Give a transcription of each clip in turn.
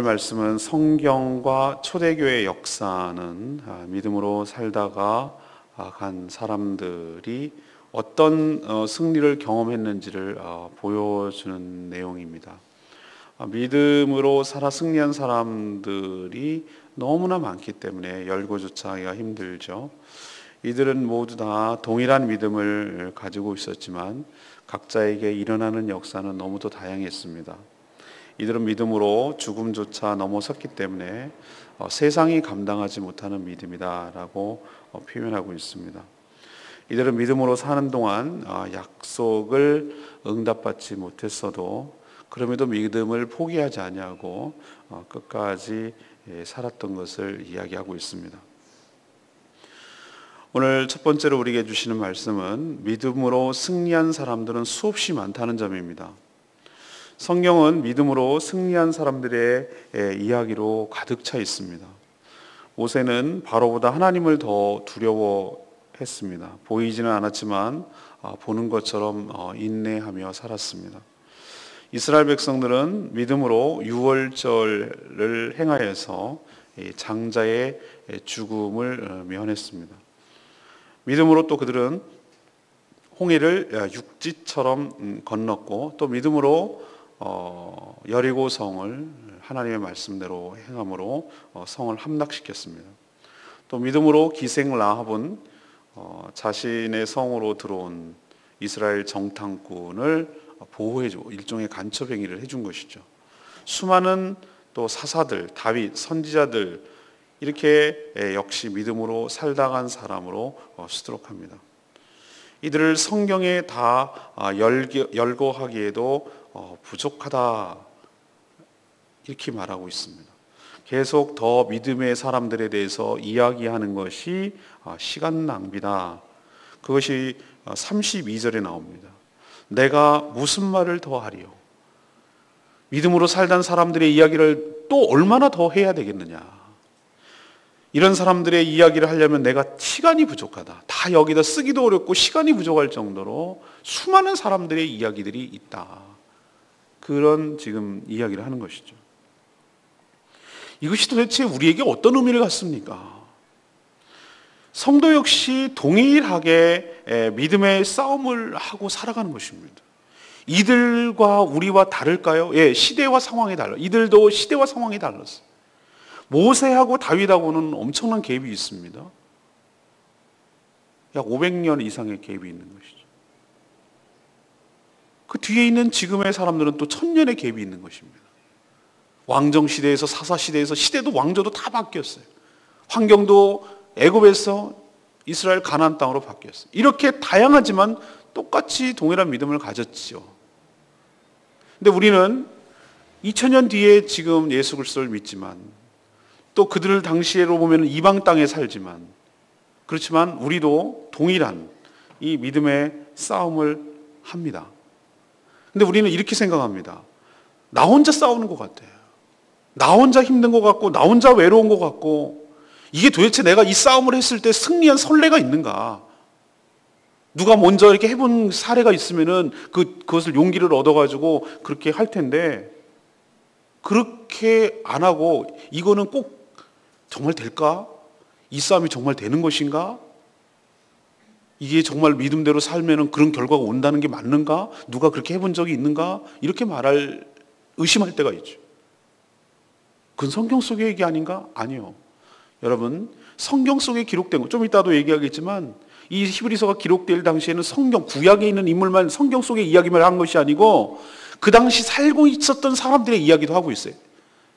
말씀은 성경과 초대교회의 역사는 믿음으로 살다가 간 사람들이 어떤 승리를 경험했는지를 보여주는 내용입니다. 믿음으로 살아 승리한 사람들이 너무나 많기 때문에 열거조차 하기가 힘들죠. 이들은 모두 다 동일한 믿음을 가지고 있었지만 각자에게 일어나는 역사는 너무도 다양했습니다. 이들은 믿음으로 죽음조차 넘어섰기 때문에 세상이 감당하지 못하는 믿음이다라고 표현하고 있습니다. 이들은 믿음으로 사는 동안 약속을 응답받지 못했어도 그럼에도 믿음을 포기하지 아니하고 끝까지 살았던 것을 이야기하고 있습니다. 오늘 첫 번째로 우리에게 주시는 말씀은 믿음으로 승리한 사람들은 수없이 많다는 점입니다. 성경은 믿음으로 승리한 사람들의 이야기로 가득 차 있습니다. 모세는 바로보다 하나님을 더 두려워했습니다. 보이지는 않았지만 보는 것처럼 인내하며 살았습니다. 이스라엘 백성들은 믿음으로 유월절을 행하여서 장자의 죽음을 면했습니다. 믿음으로 또 그들은 홍해를 육지처럼 건넜고 또 믿음으로 여리고성을 하나님의 말씀대로 행함으로 성을 함락시켰습니다. 또 믿음으로 기생 라합은 자신의 성으로 들어온 이스라엘 정탐꾼을 보호해주고 일종의 간첩 행위를 해준 것이죠. 수많은 또 사사들, 다윗, 선지자들 이렇게 역시 믿음으로 살다간 사람으로 수두룩합니다. 이들을 성경에 다 열거하기에도 부족하다 이렇게 말하고 있습니다. 계속 더 믿음의 사람들에 대해서 이야기하는 것이 시간 낭비다. 그것이 32절에 나옵니다. 내가 무슨 말을 더 하리요? 믿음으로 살던 사람들의 이야기를 또 얼마나 더 해야 되겠느냐? 이런 사람들의 이야기를 하려면 내가 시간이 부족하다. 다 여기다 쓰기도 어렵고 시간이 부족할 정도로 수많은 사람들의 이야기들이 있다. 그런 지금 이야기를 하는 것이죠. 이것이 도대체 우리에게 어떤 의미를 갖습니까? 성도 역시 동일하게 믿음의 싸움을 하고 살아가는 것입니다. 이들과 우리와 다를까요? 예, 시대와 상황이 달라요. 이들도 시대와 상황이 달랐어요. 모세하고 다윗하고는 엄청난 갭이 있습니다. 약 500년 이상의 갭이 있는 것이죠. 그 뒤에 있는 지금의 사람들은 또 1000년의 갭이 있는 것입니다. 왕정시대에서 사사시대에서 시대도 왕조도 다 바뀌었어요. 환경도 애굽에서 이스라엘 가나안 땅으로 바뀌었어요. 이렇게 다양하지만 똑같이 동일한 믿음을 가졌죠. 근데 우리는 2000년 뒤에 지금 예수 그리스도를 믿지만 또 그들을 당시로 보면 이방 땅에 살지만 그렇지만 우리도 동일한 이 믿음의 싸움을 합니다. 근데 우리는 이렇게 생각합니다. 나 혼자 싸우는 것 같아요. 나 혼자 힘든 것 같고 나 혼자 외로운 것 같고 이게 도대체 내가 이 싸움을 했을 때 승리한 선례가 있는가? 누가 먼저 이렇게 해본 사례가 있으면은 그것을 용기를 얻어가지고 그렇게 할 텐데 그렇게 안 하고 이거는 꼭 정말 될까? 이 싸움이 정말 되는 것인가? 이게 정말 믿음대로 살면은 그런 결과가 온다는 게 맞는가? 누가 그렇게 해본 적이 있는가? 이렇게 의심할 때가 있죠. 그건 성경 속의 얘기 아닌가? 아니요. 여러분, 성경 속에 기록된 거, 좀 이따도 얘기하겠지만 이 히브리서가 기록될 당시에는 성경, 구약에 있는 인물만 성경 속의 이야기만 한 것이 아니고 그 당시 살고 있었던 사람들의 이야기도 하고 있어요.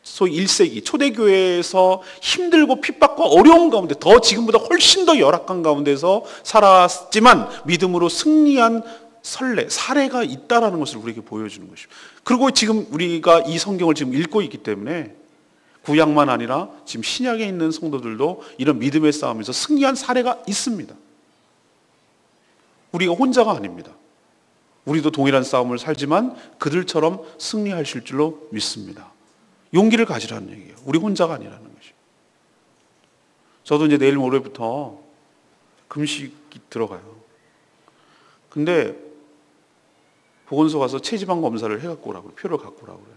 소위 1세기 초대교회에서 힘들고 핍박과 어려운 가운데 더 지금보다 훨씬 더 열악한 가운데서 살았지만 믿음으로 승리한 사례가 있다라는 것을 우리에게 보여주는 것입니다. 그리고 지금 우리가 이 성경을 지금 읽고 있기 때문에 구약만 아니라 지금 신약에 있는 성도들도 이런 믿음의 싸움에서 승리한 사례가 있습니다. 우리가 혼자가 아닙니다. 우리도 동일한 싸움을 살지만 그들처럼 승리하실 줄로 믿습니다. 용기를 가지라는 얘기예요. 우리 혼자가 아니라는 것이죠. 저도 이제 내일 모레부터 금식이 들어가요. 근데 보건소 가서 체지방 검사를 해갖고 오라고 표를 갖고 오라고 그래요.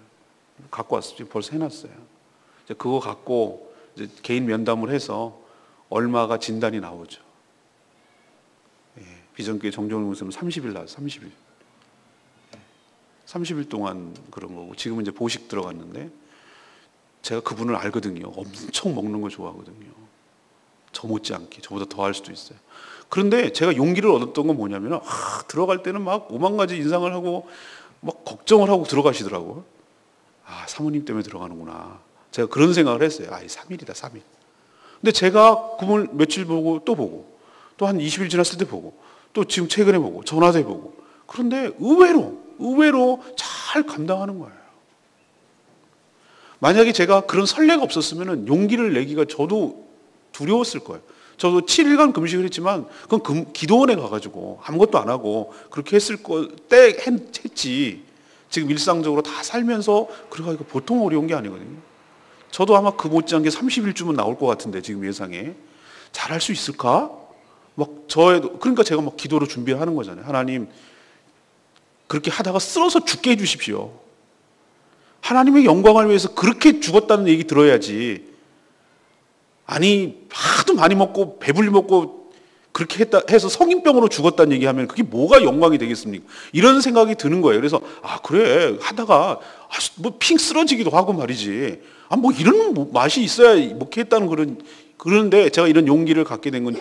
갖고 왔어요. 지금 벌써 해놨어요. 이제 그거 갖고 이제 개인 면담을 해서 얼마가 진단이 나오죠. 예, 비전교회 정정훈 목사님 30일 나왔어요. 30일. 30일 동안 그런 거고 지금은 이제 보식 들어갔는데 제가 그분을 알거든요. 엄청 먹는 거 좋아하거든요. 저 못지않게 저보다 더 할 수도 있어요. 그런데 제가 용기를 얻었던 건 뭐냐면 들어갈 때는 막 오만 가지 인상을 하고 막 걱정을 하고 들어가시더라고요. 사모님 때문에 들어가는구나. 제가 그런 생각을 했어요. 3일이다 3일. 근데 제가 그분을 며칠 보고 또 한 20일 지났을 때 보고 또 지금 최근에 보고 전화도 해보고 그런데 의외로 잘 감당하는 거예요. 만약에 제가 그런 선례가 없었으면 용기를 내기가 저도 두려웠을 거예요. 저도 7일간 금식을 했지만 그건 기도원에 가가지고 아무것도 안 하고 그렇게 했지. 지금 일상적으로 다 살면서 그래가지고 보통 어려운 게 아니거든요. 저도 아마 그 못지않게 30일쯤은 나올 것 같은데 지금 예상에 잘할 수 있을까? 그러니까 제가 막 기도로 준비를 하는 거잖아요. 하나님 그렇게 하다가 쓰러서 죽게 해주십시오. 하나님의 영광을 위해서 그렇게 죽었다는 얘기 들어야지. 아니 하도 많이 먹고 배불리 먹고 그렇게 해서 성인병으로 죽었다는 얘기하면 그게 뭐가 영광이 되겠습니까? 이런 생각이 드는 거예요. 그래서 그래 하다가 핑 쓰러지기도 하고 말이지. 이런 맛이 있어야 먹겠다는 그런데 제가 이런 용기를 갖게 된 건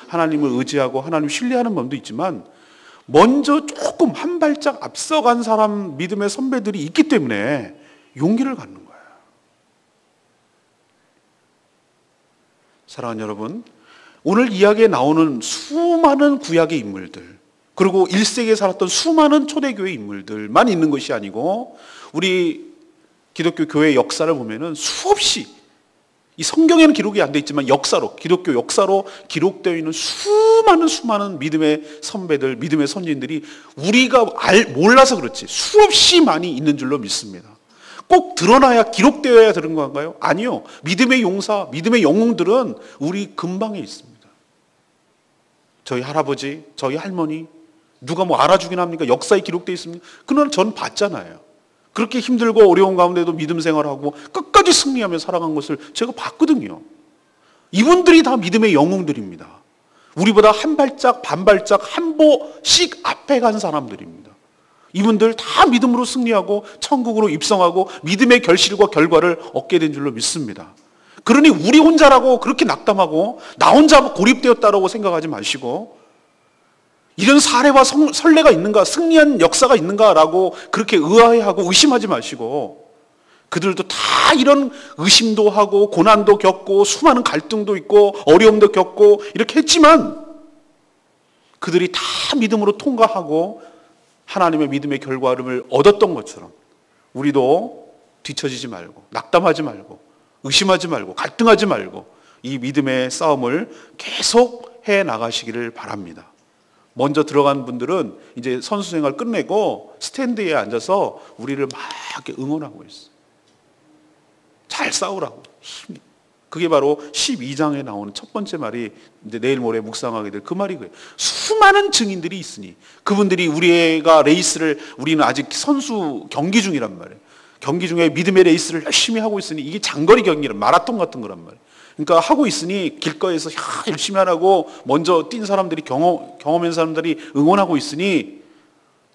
하나님을 의지하고 하나님을 신뢰하는 마음도 있지만 먼저 조금 한 발짝 앞서간 사람 믿음의 선배들이 있기 때문에 용기를 갖는 거예요. 사랑하는 여러분, 오늘 이야기에 나오는 수많은 구약의 인물들 그리고 1세기에 살았던 수많은 초대교회 인물들만 있는 것이 아니고 우리 기독교 교회의 역사를 보면은 수없이 이 성경에는 기록이 안 돼 있지만 기독교 역사로 기록되어 있는 수많은 믿음의 선배들, 믿음의 선진들이 우리가 몰라서 그렇지 수없이 많이 있는 줄로 믿습니다. 꼭 드러나야 기록되어야 되는 건가요? 아니요. 믿음의 용사, 믿음의 영웅들은 우리 근방에 있습니다. 저희 할아버지, 저희 할머니 누가 알아주긴 합니까? 역사에 기록되어 있습니까? 그건 전 봤잖아요. 그렇게 힘들고 어려운 가운데도 믿음 생활하고 끝까지 승리하며 살아간 것을 제가 봤거든요. 이분들이 다 믿음의 영웅들입니다. 우리보다 한 발짝 반발짝 한 보씩 앞에 간 사람들입니다. 이분들 다 믿음으로 승리하고 천국으로 입성하고 믿음의 결실과 결과를 얻게 된 줄로 믿습니다. 그러니 우리 혼자라고 그렇게 낙담하고 나 혼자 고립되었다라고 생각하지 마시고 이런 사례와 선례가 있는가, 승리한 역사가 있는가라고 그렇게 의아해하고 의심하지 마시고 그들도 다 이런 의심도 하고 고난도 겪고 수많은 갈등도 있고 어려움도 겪고 이렇게 했지만 그들이 다 믿음으로 통과하고 하나님의 믿음의 결과를 얻었던 것처럼 우리도 뒤처지지 말고 낙담하지 말고 의심하지 말고 갈등하지 말고 이 믿음의 싸움을 계속 해 나가시기를 바랍니다. 먼저 들어간 분들은 이제 선수 생활 끝내고 스탠드에 앉아서 우리를 막 이렇게 응원하고 있어요. 잘 싸우라고. 그게 바로 12장에 나오는 첫 번째 말이 이제 내일 모레 묵상하게 될 그 말이 그래요. 수많은 증인들이 있으니 그분들이 우리는 아직 선수 경기 중이란 말이에요. 경기 중에 믿음의 레이스를 열심히 하고 있으니 이게 장거리 경기란 마라톤 같은 거란 말이에요. 그러니까 하고 있으니 길거리에서 열심히 하라고 먼저 뛴 사람들이 경험한 사람들이 응원하고 있으니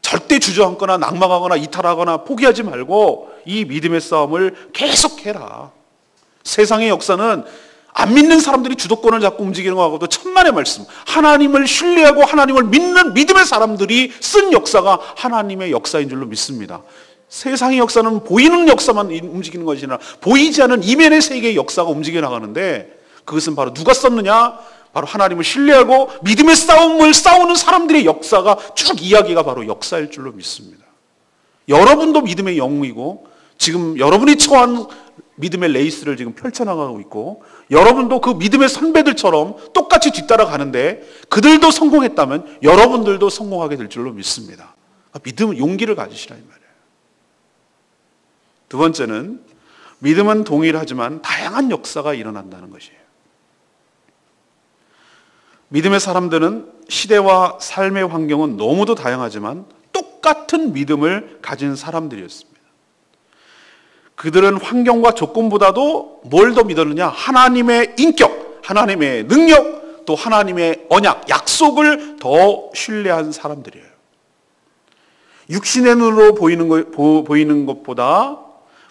절대 주저앉거나 낙망하거나 이탈하거나 포기하지 말고 이 믿음의 싸움을 계속해라. 세상의 역사는 안 믿는 사람들이 주도권을 잡고 움직이는 것하고도 천만의 말씀. 하나님을 신뢰하고 하나님을 믿는 믿음의 사람들이 쓴 역사가 하나님의 역사인 줄로 믿습니다. 세상의 역사는 보이는 역사만 움직이는 것이 아니라 보이지 않는 이면의 세계의 역사가 움직여 나가는데 그것은 바로 누가 썼느냐? 바로 하나님을 신뢰하고 믿음의 싸움을 싸우는 사람들의 역사가 쭉 이야기가 바로 역사일 줄로 믿습니다. 여러분도 믿음의 영웅이고 지금 여러분이 처한 믿음의 레이스를 지금 펼쳐나가고 있고 여러분도 그 믿음의 선배들처럼 똑같이 뒤따라가는데 그들도 성공했다면 여러분들도 성공하게 될 줄로 믿습니다. 믿음, 용기를 가지시라 이 말이에요. 두 번째는 믿음은 동일하지만 다양한 역사가 일어난다는 것이에요. 믿음의 사람들은 시대와 삶의 환경은 너무도 다양하지만 똑같은 믿음을 가진 사람들이었습니다. 그들은 환경과 조건보다도 뭘 더 믿었느냐? 하나님의 인격, 하나님의 능력, 또 하나님의 언약, 약속을 더 신뢰한 사람들이에요. 육신의 눈으로 보이는 것보다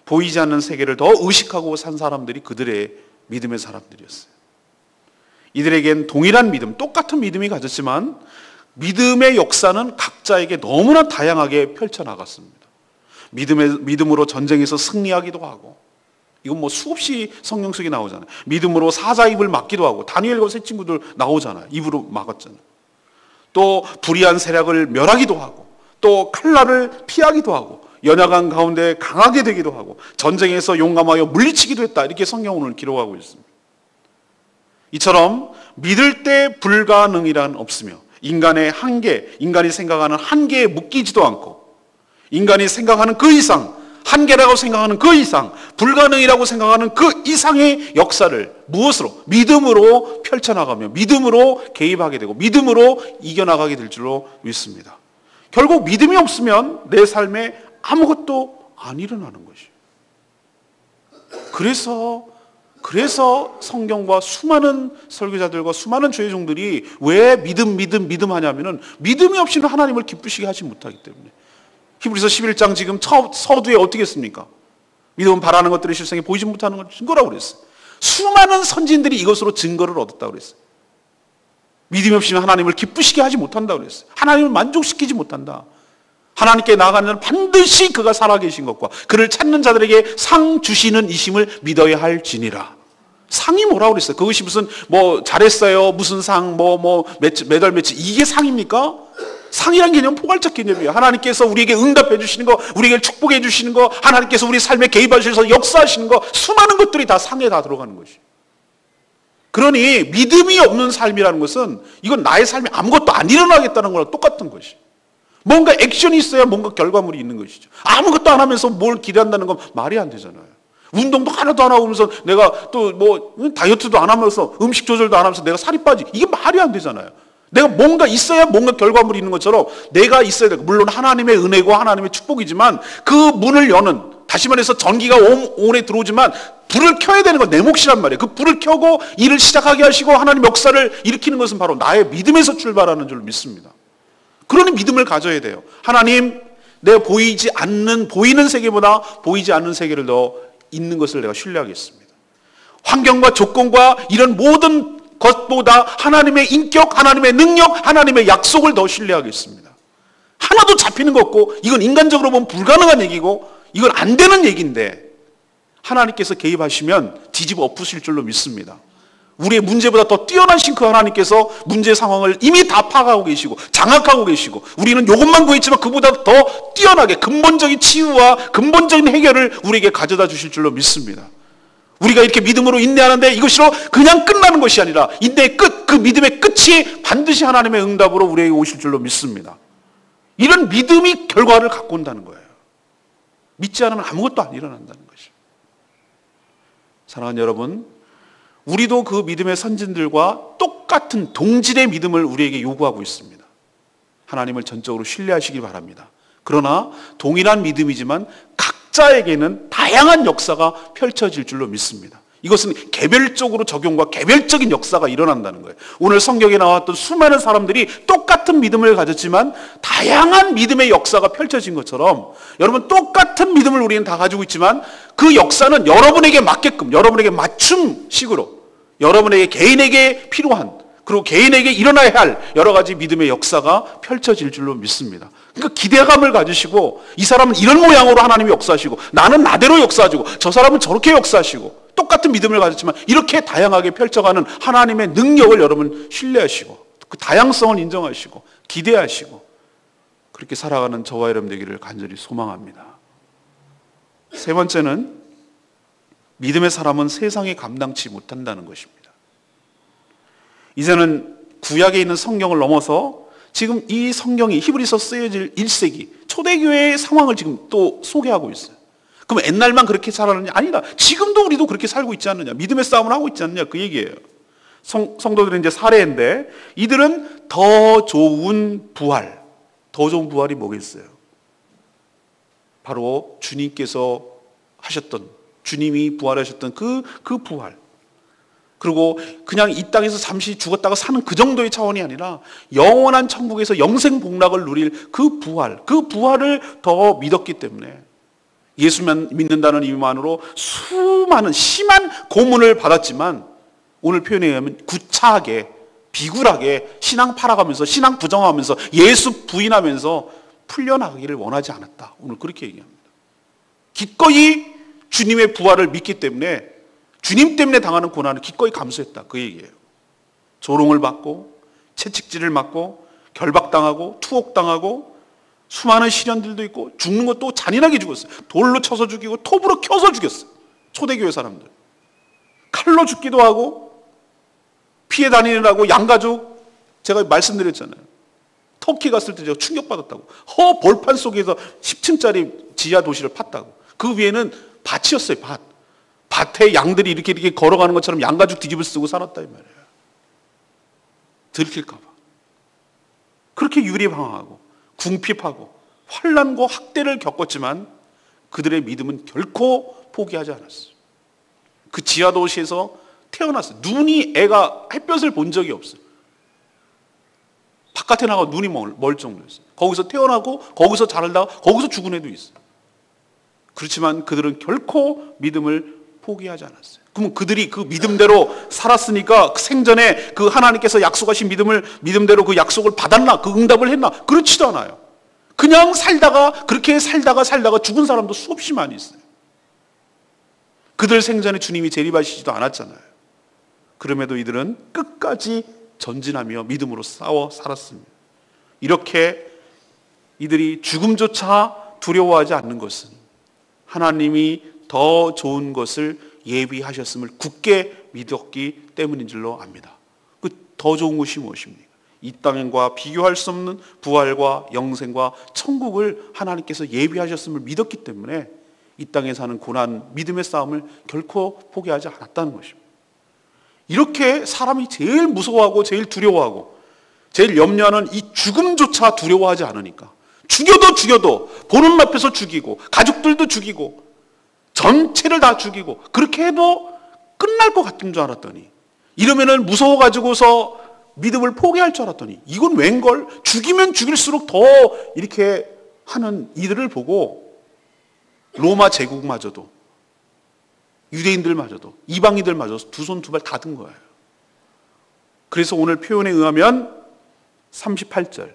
보이지 않는 세계를 더 의식하고 산 사람들이 그들의 믿음의 사람들이었어요. 이들에겐 동일한 믿음, 똑같은 믿음이 가졌지만 믿음의 역사는 각자에게 너무나 다양하게 펼쳐나갔습니다. 믿음으로 전쟁에서 승리하기도 하고, 이건 뭐 수없이 성경 속에 나오잖아요. 믿음으로 사자 입을 막기도 하고, 다니엘과 세 친구들 나오잖아요. 입으로 막았잖아요. 또 불의한 세력을 멸하기도 하고, 또 칼날을 피하기도 하고, 연약한 가운데 강하게 되기도 하고, 전쟁에서 용감하여 물리치기도 했다. 이렇게 성경은 오늘 기록하고 있습니다. 이처럼 믿을 때 불가능이란 없으며, 인간의 한계, 인간이 생각하는 한계에 묶이지도 않고, 인간이 생각하는 그 이상, 한계라고 생각하는 그 이상, 불가능이라고 생각하는 그 이상의 역사를 무엇으로? 믿음으로 펼쳐나가며 믿음으로 개입하게 되고 믿음으로 이겨나가게 될 줄로 믿습니다. 결국 믿음이 없으면 내 삶에 아무것도 안 일어나는 것이에요. 그래서 성경과 수많은 설교자들과 수많은 주의 종들이 왜 믿음 하냐면은 믿음이 없이는 하나님을 기쁘시게 하지 못하기 때문에. 히브리서 11장 지금 서두에 어떻게 했습니까? 믿음은 바라는 것들의 실상에 보이지 못하는 것 증거라고 그랬어요. 수많은 선진들이 이것으로 증거를 얻었다고 그랬어요. 믿음이 없이는 하나님을 기쁘시게 하지 못한다고 그랬어요. 하나님을 만족시키지 못한다. 하나님께 나아가는 자는 반드시 그가 살아계신 것과 그를 찾는 자들에게 상 주시는 이심을 믿어야 할지니라. 상이 뭐라고 그랬어요? 그것이 무슨 뭐 잘했어요, 무슨 상, 메달 매치, 이게 상입니까? 상이란 개념은 포괄적 개념이에요. 하나님께서 우리에게 응답해 주시는 거, 우리에게 축복해 주시는 거, 하나님께서 우리 삶에 개입하셔서 역사하시는 거, 수많은 것들이 다 상에 다 들어가는 것이에요. 그러니 믿음이 없는 삶이라는 것은 이건 나의 삶에 아무것도 안 일어나겠다는 거랑 똑같은 것이에요. 뭔가 액션이 있어야 뭔가 결과물이 있는 것이죠. 아무것도 안 하면서 뭘 기대한다는 건 말이 안 되잖아요. 운동도 하나도 안 하고 면서 내가 또 다이어트도 안 하면서 음식 조절도 안 하면서 내가 살이 빠지, 이게 말이 안 되잖아요. 내가 뭔가 있어야 뭔가 결과물이 있는 것처럼 내가 있어야 되고, 물론 하나님의 은혜고 하나님의 축복이지만 그 문을 여는, 다시 말해서 전기가 온에 들어오지만 불을 켜야 되는 건 내 몫이란 말이에요. 그 불을 켜고 일을 시작하게 하시고 하나님 역사를 일으키는 것은 바로 나의 믿음에서 출발하는 줄 믿습니다. 그러니 믿음을 가져야 돼요. 하나님, 내 보이는 세계보다 보이지 않는 세계를 더 있는 것을 내가 신뢰하겠습니다. 환경과 조건과 이런 모든 것보다 하나님의 인격, 하나님의 능력, 하나님의 약속을 더 신뢰하겠습니다. 하나도 잡히는 거 없고, 이건 인간적으로 보면 불가능한 얘기고 이건 안 되는 얘기인데 하나님께서 개입하시면 뒤집어 엎으실 줄로 믿습니다. 우리의 문제보다 더 뛰어나신 그 하나님께서 문제 상황을 이미 다 파악하고 계시고 장악하고 계시고, 우리는 이것만 구했지만 그보다 더 뛰어나게 근본적인 치유와 근본적인 해결을 우리에게 가져다 주실 줄로 믿습니다. 우리가 이렇게 믿음으로 인내하는데 이것으로 그냥 끝나는 것이 아니라 인내의 끝, 그 믿음의 끝이 반드시 하나님의 응답으로 우리에게 오실 줄로 믿습니다. 이런 믿음이 결과를 갖고 온다는 거예요. 믿지 않으면 아무것도 안 일어난다는 것이죠. 사랑하는 여러분, 우리도 그 믿음의 선진들과 똑같은 동질의 믿음을 우리에게 요구하고 있습니다. 하나님을 전적으로 신뢰하시기 바랍니다. 그러나 동일한 믿음이지만 각자에게는 다양한 역사가 펼쳐질 줄로 믿습니다. 이것은 개별적으로 적용과 개별적인 역사가 일어난다는 거예요. 오늘 성경에 나왔던 수많은 사람들이 똑같은 믿음을 가졌지만 다양한 믿음의 역사가 펼쳐진 것처럼, 여러분, 똑같은 믿음을 우리는 다 가지고 있지만 그 역사는 여러분에게 맞게끔, 여러분에게 맞춤식으로, 여러분에게 개인에게 필요한, 그리고 개인에게 일어나야 할 여러 가지 믿음의 역사가 펼쳐질 줄로 믿습니다. 그러니까 기대감을 가지시고, 이 사람은 이런 모양으로 하나님이 역사하시고, 나는 나대로 역사하시고, 저 사람은 저렇게 역사하시고, 똑같은 믿음을 가졌지만 이렇게 다양하게 펼쳐가는 하나님의 능력을 여러분 신뢰하시고, 그 다양성을 인정하시고 기대하시고 그렇게 살아가는 저와 여러분 되기를 간절히 소망합니다. 세 번째는 믿음의 사람은 세상에 감당치 못한다는 것입니다. 이제는 구약에 있는 성경을 넘어서 지금 이 성경이 히브리서 쓰여질 1세기 초대교회의 상황을 지금 또 소개하고 있어요. 그럼 옛날만 그렇게 살았느냐? 아니다. 지금도 우리도 그렇게 살고 있지 않느냐? 믿음의 싸움을 하고 있지 않느냐? 그 얘기예요. 성도들은 이제 사례인데, 이들은 더 좋은 부활, 더 좋은 부활이 뭐겠어요? 바로 주님께서 부활하셨던, 주님이 부활하셨던 그 부활. 그리고 그냥 이 땅에서 잠시 죽었다가 사는 그 정도의 차원이 아니라 영원한 천국에서 영생 복락을 누릴 그 부활을 더 믿었기 때문에 예수만 믿는다는 이유만으로 수많은 심한 고문을 받았지만 오늘 표현에 의하면 구차하게 비굴하게 신앙 팔아가면서 신앙 부정하면서 예수 부인하면서 풀려나가기를 원하지 않았다. 오늘 그렇게 얘기합니다. 기꺼이 주님의 부활을 믿기 때문에 주님 때문에 당하는 고난을 기꺼이 감수했다. 그 얘기예요. 조롱을 받고 채찍질을 맞고 결박당하고 투옥당하고 수많은 시련들도 있고 죽는 것도 잔인하게 죽었어요. 돌로 쳐서 죽이고 톱으로 켜서 죽였어요. 초대교회 사람들. 칼로 죽기도 하고 피해 다니느라고 양가족, 제가 말씀드렸잖아요. 터키 갔을 때 제가 충격받았다고. 벌판 속에서 10층짜리 지하 도시를 팠다고. 그 위에는 밭이었어요. 밭에 양들이 이렇게 걸어가는 것처럼 양가죽 뒤집을 쓰고 살았다 이 말이에요. 들킬까 봐. 그렇게 유리방황하고 궁핍하고 환난과 학대를 겪었지만 그들의 믿음은 결코 포기하지 않았어요. 그 지하 도시에서 태어났어요. 애가 햇볕을 본 적이 없어요. 바깥에 나가 눈이 멀 정도였어요. 거기서 태어나고 거기서 자라다가 거기서 죽은 애도 있어요. 그렇지만 그들은 결코 믿음을 포기하지 않았어요. 그러면 그들이 그 믿음대로 살았으니까 생전에 그 하나님께서 약속하신 믿음대로 그 약속을 받았나? 그 응답을 했나? 그렇지도 않아요. 그냥 그렇게 살다가 죽은 사람도 수없이 많이 있어요. 그들 생전에 주님이 재림하시지도 않았잖아요. 그럼에도 이들은 끝까지 전진하며 믿음으로 싸워 살았습니다. 이렇게 이들이 죽음조차 두려워하지 않는 것은 하나님이 더 좋은 것을 예비하셨음을 굳게 믿었기 때문인 줄로 압니다. 그 더 좋은 것이 무엇입니까? 이 땅과 비교할 수 없는 부활과 영생과 천국을 하나님께서 예비하셨음을 믿었기 때문에 이 땅에 사는 고난, 믿음의 싸움을 결코 포기하지 않았다는 것입니다. 이렇게 사람이 제일 무서워하고 제일 두려워하고 제일 염려하는 이 죽음조차 두려워하지 않으니까 죽여도 보는 앞에서 죽이고 가족들도 죽이고 전체를 다 죽이고 그렇게 해도 끝날 것 같은 줄 알았더니 이러면은 무서워가지고서 믿음을 포기할 줄 알았더니 이건 웬걸? 죽이면 죽일수록 더 이렇게 하는 이들을 보고 로마 제국마저도 유대인들마저도 이방인들마저도 두 손 두 발 다 든 거예요. 그래서 오늘 표현에 의하면 38절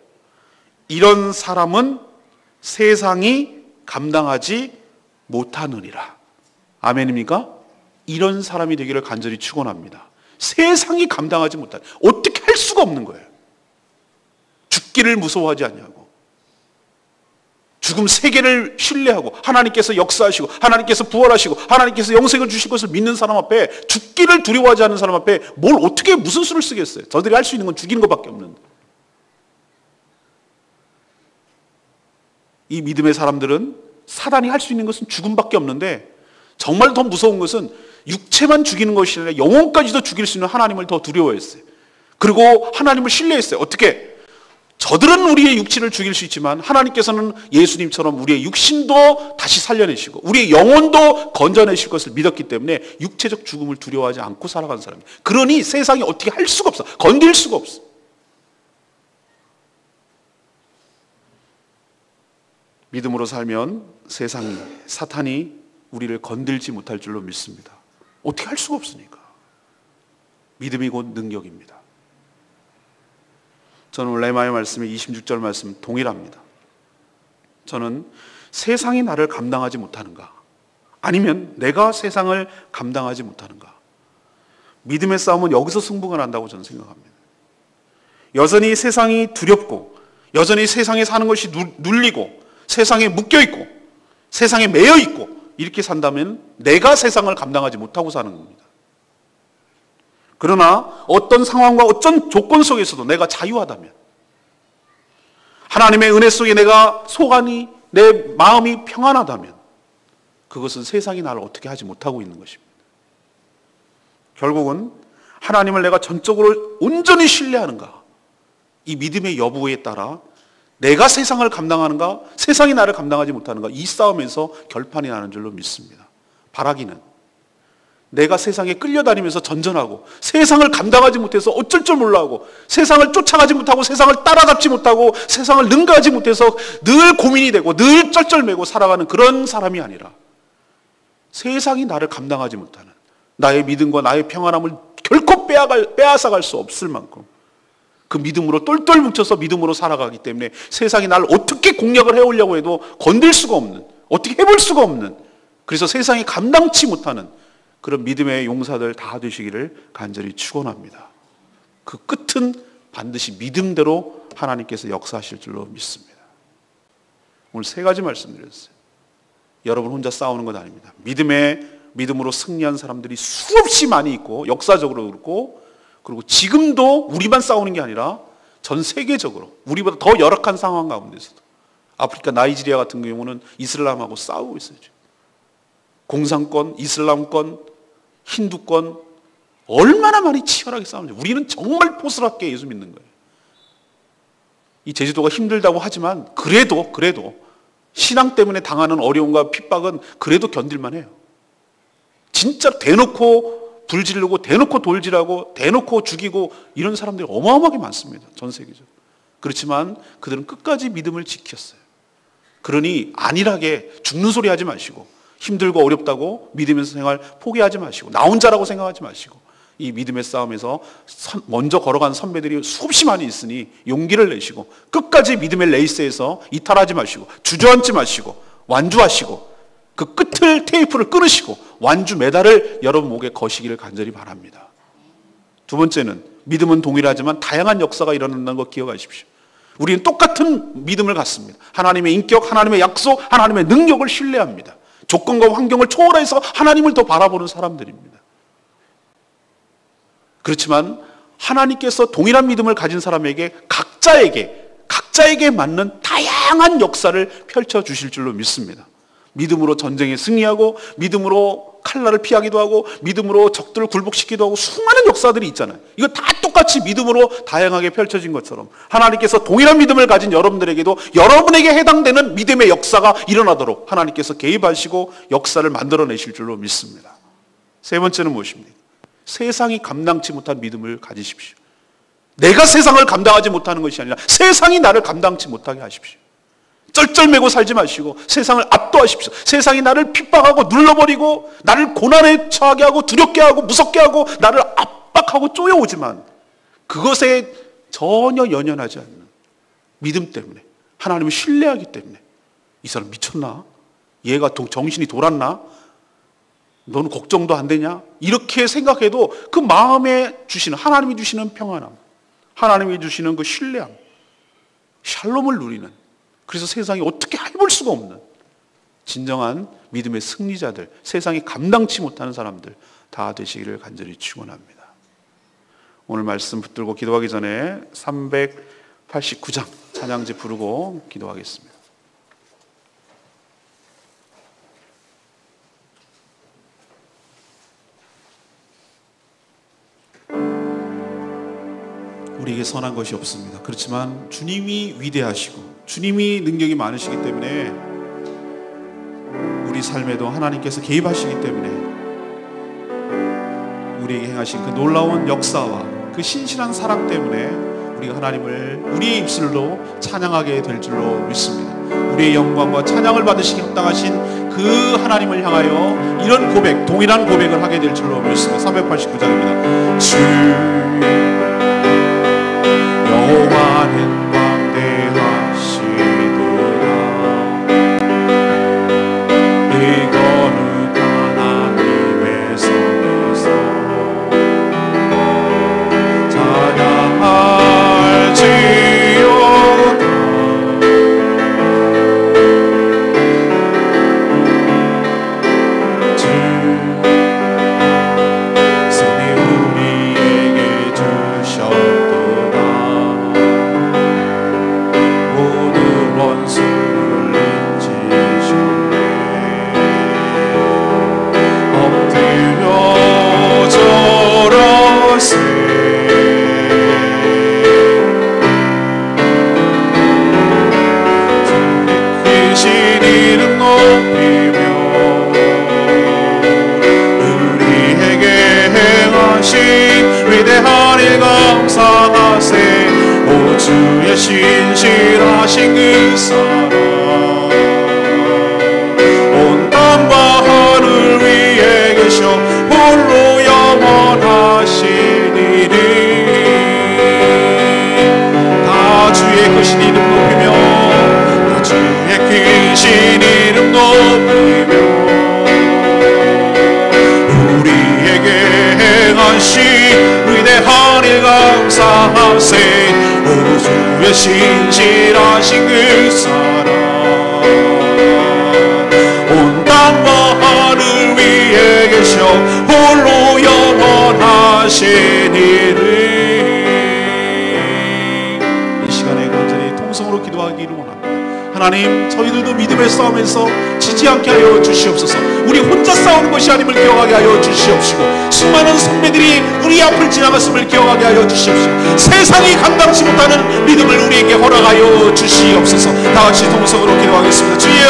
이런 사람은 세상이 감당하지 못하느니라. 아멘입니까? 이런 사람이 되기를 간절히 축원합니다. 세상이 감당하지 못하는, 어떻게 할 수가 없는 거예요. 죽기를 무서워하지 않냐고. 죽음 세계를 신뢰하고 하나님께서 역사하시고 하나님께서 부활하시고 하나님께서 영생을 주실 것을 믿는 사람 앞에 죽기를 두려워하지 않는 사람 앞에 무슨 수를 쓰겠어요. 저들이 할 수 있는 건 죽이는 것밖에 없는데. 이 믿음의 사람들은 사단이 할 수 있는 것은 죽음밖에 없는데 정말 더 무서운 것은 육체만 죽이는 것이 아니라 영혼까지도 죽일 수 있는 하나님을 더 두려워했어요. 그리고 하나님을 신뢰했어요. 어떻게? 저들은 우리의 육체를 죽일 수 있지만 하나님께서는 예수님처럼 우리의 육신도 다시 살려내시고 우리의 영혼도 건져내실 것을 믿었기 때문에 육체적 죽음을 두려워하지 않고 살아간 사람이에요. 그러니 세상이 어떻게 할 수가 없어. 건들 수가 없어. 믿음으로 살면 세상이, 사탄이 우리를 건들지 못할 줄로 믿습니다. 어떻게 할 수가 없으니까. 믿음이 곧 능력입니다. 저는 레마의 말씀에 26절 말씀 동일합니다. 저는 세상이 나를 감당하지 못하는가? 아니면 내가 세상을 감당하지 못하는가? 믿음의 싸움은 여기서 승부가 난다고 저는 생각합니다. 여전히 세상이 두렵고 여전히 세상에 사는 것이 눌리고 세상에 묶여있고 세상에 매여있고 이렇게 산다면 내가 세상을 감당하지 못하고 사는 겁니다. 그러나 어떤 상황과 어떤 조건 속에서도 내가 자유하다면 하나님의 은혜 속에 내가 속안이 내 마음이 평안하다면 그것은 세상이 나를 어떻게 하지 못하고 있는 것입니다. 결국은 하나님을 내가 전적으로 온전히 신뢰하는가 이 믿음의 여부에 따라 내가 세상을 감당하는가 세상이 나를 감당하지 못하는가 이 싸움에서 결판이 나는 줄로 믿습니다. 바라기는 내가 세상에 끌려다니면서 전전하고 세상을 감당하지 못해서 어쩔 줄 몰라하고 세상을 쫓아가지 못하고 세상을 따라잡지 못하고 세상을 능가하지 못해서 늘 고민이 되고 늘 쩔쩔매고 살아가는 그런 사람이 아니라 세상이 나를 감당하지 못하는 나의 믿음과 나의 평안함을 결코 빼앗아갈 수 없을 만큼 그 믿음으로 똘똘 뭉쳐서 믿음으로 살아가기 때문에 세상이 나를 어떻게 공략을 해오려고 해도 건들 수가 없는, 어떻게 해볼 수가 없는, 그래서 세상이 감당치 못하는 그런 믿음의 용사들 다 되시기를 간절히 축원합니다. 그 끝은 반드시 믿음대로 하나님께서 역사하실 줄로 믿습니다. 오늘 세 가지 말씀드렸어요. 여러분 혼자 싸우는 것 아닙니다. 믿음으로 승리한 사람들이 수없이 많이 있고 역사적으로 그렇고 그리고 지금도 우리만 싸우는 게 아니라 전 세계적으로 우리보다 더 열악한 상황 가운데서도 아프리카 나이지리아 같은 경우는 이슬람하고 싸우고 있어요. 공산권, 이슬람권, 힌두권 얼마나 많이 치열하게 싸우는지. 우리는 정말 포스럽게 예수 믿는 거예요. 이 제주도가 힘들다고 하지만 그래도 신앙 때문에 당하는 어려움과 핍박은 그래도 견딜만 해요. 진짜 대놓고 불 지르고 대놓고 돌질하고 대놓고 죽이고 이런 사람들이 어마어마하게 많습니다. 전 세계적으로. 그렇지만 그들은 끝까지 믿음을 지켰어요. 그러니 안일하게 죽는 소리 하지 마시고 힘들고 어렵다고 믿으면서 생활 포기하지 마시고 나 혼자라고 생각하지 마시고 이 믿음의 싸움에서 먼저 걸어간 선배들이 수없이 많이 있으니 용기를 내시고 끝까지 믿음의 레이스에서 이탈하지 마시고 주저앉지 마시고 완주하시고 그 끝을 테이프를 끊으시고 완주 메달을 여러분 목에 거시기를 간절히 바랍니다. 두 번째는 믿음은 동일하지만 다양한 역사가 일어난다는 거 기억하십시오. 우리는 똑같은 믿음을 갖습니다. 하나님의 인격, 하나님의 약속, 하나님의 능력을 신뢰합니다. 조건과 환경을 초월해서 하나님을 더 바라보는 사람들입니다. 그렇지만 하나님께서 동일한 믿음을 가진 사람에게 각자에게 맞는 다양한 역사를 펼쳐주실 줄로 믿습니다. 믿음으로 전쟁에 승리하고 믿음으로 칼날을 피하기도 하고 믿음으로 적들을 굴복시키기도 하고 수많은 역사들이 있잖아요. 이거 다 똑같이 믿음으로 다양하게 펼쳐진 것처럼 하나님께서 동일한 믿음을 가진 여러분들에게도 여러분에게 해당되는 믿음의 역사가 일어나도록 하나님께서 개입하시고 역사를 만들어내실 줄로 믿습니다. 세 번째는 무엇입니까? 세상이 감당치 못한 믿음을 가지십시오. 내가 세상을 감당하지 못하는 것이 아니라 세상이 나를 감당치 못하게 하십시오. 쩔쩔매고 살지 마시고 세상을 압도하십시오. 세상이 나를 핍박하고 눌러버리고 나를 고난에 처하게 하고 두렵게 하고 무섭게 하고 나를 압박하고 쪼여오지만 그것에 전혀 연연하지 않는 믿음 때문에 하나님을 신뢰하기 때문에 이 사람 미쳤나? 얘가 정신이 돌았나? 너는 걱정도 안 되냐? 이렇게 생각해도 그 마음에 주시는 하나님이 주시는 평안함, 하나님이 주시는 그 신뢰함, 샬롬을 누리는, 그래서 세상이 어떻게 해볼 수가 없는 진정한 믿음의 승리자들, 세상이 감당치 못하는 사람들 다 되시기를 간절히 축원합니다. 오늘 말씀 붙들고 기도하기 전에 389장 찬양지 부르고 기도하겠습니다. 우리에게 선한 것이 없습니다. 그렇지만 주님이 위대하시고 주님이 능력이 많으시기 때문에 우리 삶에도 하나님께서 개입하시기 때문에 우리에게 행하신 그 놀라운 역사와 그 신실한 사랑 때문에 우리가 하나님을 우리의 입술로 찬양하게 될 줄로 믿습니다. 우리의 영광과 찬양을 받으시기 합당하신 그 하나님을 향하여 이런 고백, 동일한 고백을 하게 될 줄로 믿습니다. 389장입니다. 주 여호와는 광대하시도다. 이 거룩한 하나님의 성에서 찬양할지어다. 주 선이 우리에게 감사하세. 오 주의 신실하신 그 사랑 온 땅과 하늘 위에 계셔 홀로 영원하시니니. 다 주의 크신 이름 높이며 다 주의 크신 이름 높이며 우리에게 행하신 위대한 일 감사하세. 오 주의 신실하신 그 사랑 온 땅과 하늘 위에 계셔 홀로 영원하시니를. 이 시간에 간절히 통성으로 기도하기를 원합니다. 하나님, 저희들도 믿음의 싸움에서 지지 않게 하여 주시옵소서. 우리 혼자 싸우는 것이 아님을 기억하게 하여 주시옵시고, 수많은 선배들이 우리 앞을 지나갔음을 기억하게 하여 주시옵시고, 세상이 감당치 못하는 믿음을 우리에게 허락하여 주시옵소서. 다같이 통성으로 기도하겠습니다. 주여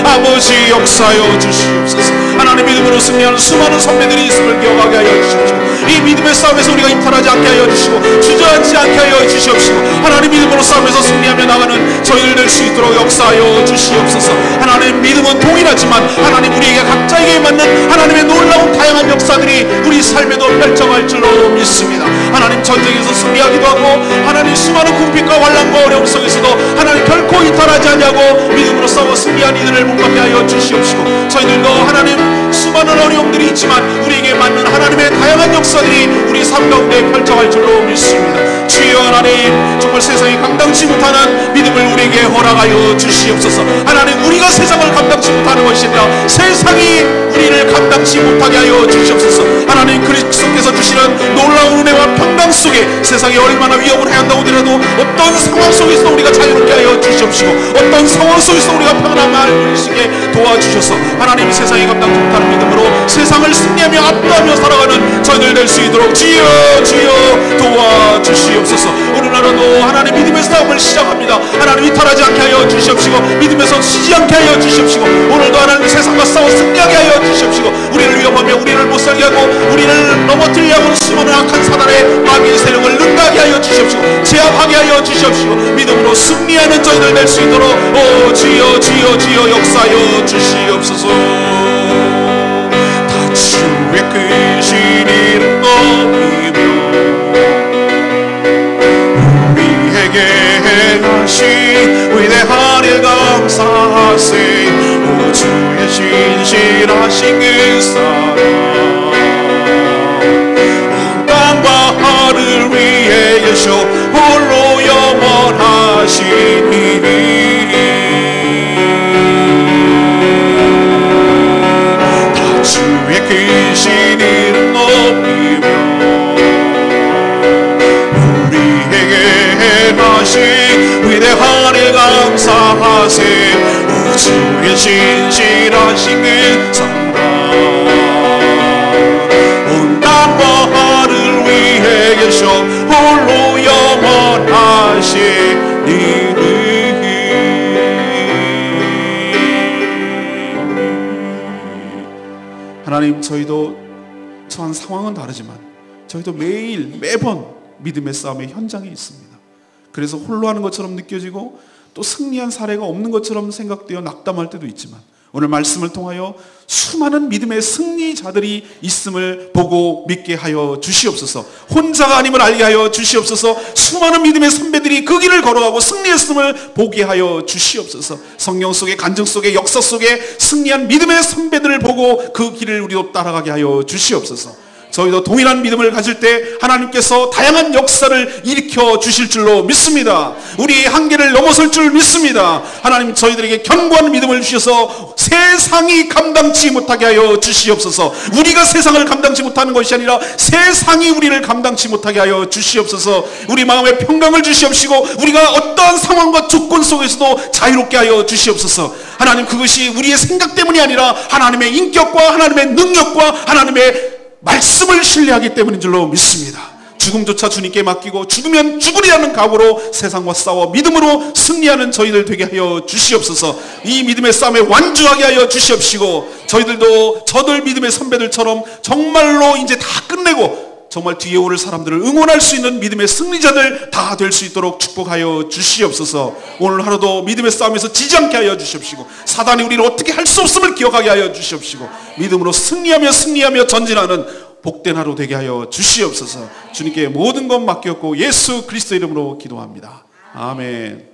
아버지 역사하여 주시옵소서. 하나님, 믿음으로 승리하는 수많은 선배들이 있음을 기억하게 하여 주시옵시고, 이 믿음의 싸움에서 우리가 이탈하지 않게 하여 주시고 주저앉지 않게 하여 주시옵시고, 하나님, 믿음으로 싸움에서 승리하며 나가는 저희들 될 수 있도록 역사하여 주시옵소서. 하나님, 믿음은 동일하지만 하나님, 우리에게 각자에게 맞는 하나님의 놀라운 다양한 역사들이 우리 삶에도 펼쳐갈 줄로 믿습니다. 하나님, 전쟁에서 승리하기도 하고 하나님, 수많은 궁핍과 환난과 어려움 속에서도 하나님 결코 이탈하지 않냐고 믿음으로 싸워 승리한 이들을 복받게 하여 주시옵시고, 저희들도 하나님 수많은 어려움들이 있지만 우리에게 맞는 하나님의 다양한 역사들이 우리 삶 가운데 펼쳐갈 줄로 믿습니다. 주여 하나님, 정말 세상이 감당치 못하는 믿음을 우리에게 허락하여 주시옵소서. 하나님, 우리가 세상을 감당치 못하는 것이 아니라 세상이 우리를 감당치 못하게 하여 주시옵소서. 하나님, 그리스도께서 주시는 놀라운 은혜와 평강 속에 세상이 얼마나 위험을 해한다고 하더라도 어떤 상황 속에서 우리가 자유롭게 하여 주시옵시고, 어떤 상황 속에서 우리가 평안함을 누릴 수 있게 도와주셔서 하나님, 세상이 감당치 못하는 믿음으로 세상을 승리하며 압도하며 살아가는 저희들 될 수 있도록 주여 도와주시옵소서. 오늘날도 하나님, 믿음의 싸움을 시작합니다. 하나님, 이탈하지 않게 하여 주시옵시고, 믿음에서 쉬지 않게 하여 주시옵시고, 오늘도 하나님 세상과 싸워 승리하게 하여 주시옵시고, 우리를 위협하며 우리를 못살게 하고 우리를 넘어뜨리려 하는 수많은 악한 사단의 마귀의 세력을 능가하게 하여 주시옵시고, 제압하게 하여 주시옵시고, 믿음으로 승리하는 저희들 될 수 있도록 오 주여 역사하여 주시옵소서. 다 주의 크신 이름 높이며 우리에게 행하신 위대한 일 감사하세. 오 주의 신실하신 그 사랑 온 땅과 하늘 위에 계셔 홀로 영원하시니. 다 주의 크신 이름 높이며 우리에게 행하신 위대한 일 감사하세. 오 주의 신실하신 그 사랑 온 땅과 하늘 위에 계셔 홀로 영원하시니. 하나님, 저희도 처한 상황은 다르지만 저희도 매번 믿음의 싸움의 현장에 있습니다. 그래서 홀로 하는 것처럼 느껴지고 또 승리한 사례가 없는 것처럼 생각되어 낙담할 때도 있지만, 오늘 말씀을 통하여 수많은 믿음의 승리자들이 있음을 보고 믿게 하여 주시옵소서. 혼자가 아님을 알게 하여 주시옵소서. 수많은 믿음의 선배들이 그 길을 걸어가고 승리했음을 보게 하여 주시옵소서. 성경 속에, 간증 속에, 역사 속에 승리한 믿음의 선배들을 보고 그 길을 우리도 따라가게 하여 주시옵소서. 저희도 동일한 믿음을 가질 때 하나님께서 다양한 역사를 일으켜 주실 줄로 믿습니다. 우리의 한계를 넘어설 줄 믿습니다. 하나님, 저희들에게 견고한 믿음을 주셔서 세상이 감당치 못하게 하여 주시옵소서. 우리가 세상을 감당치 못하는 것이 아니라 세상이 우리를 감당치 못하게 하여 주시옵소서. 우리 마음에 평강을 주시옵시고, 우리가 어떠한 상황과 조건 속에서도 자유롭게 하여 주시옵소서. 하나님, 그것이 우리의 생각 때문이 아니라 하나님의 인격과 하나님의 능력과 하나님의 말씀을 신뢰하기 때문인 줄로 믿습니다. 죽음조차 주님께 맡기고 죽으면 죽으리라는 각오로 세상과 싸워 믿음으로 승리하는 저희들 되게 하여 주시옵소서. 이 믿음의 싸움에 완주하게 하여 주시옵시고, 저희들도 저들 믿음의 선배들처럼 정말로 이제 다 끝내고 정말 뒤에 오를 사람들을 응원할 수 있는 믿음의 승리자들 다 될 수 있도록 축복하여 주시옵소서. 오늘 하루도 믿음의 싸움에서 지지 않게 하여 주시옵시고, 사단이 우리를 어떻게 할 수 없음을 기억하게 하여 주시옵시고, 믿음으로 승리하며 전진하는 복된 하루 되게 하여 주시옵소서. 주님께 모든 것 맡겼고 예수 그리스도 이름으로 기도합니다. 아멘.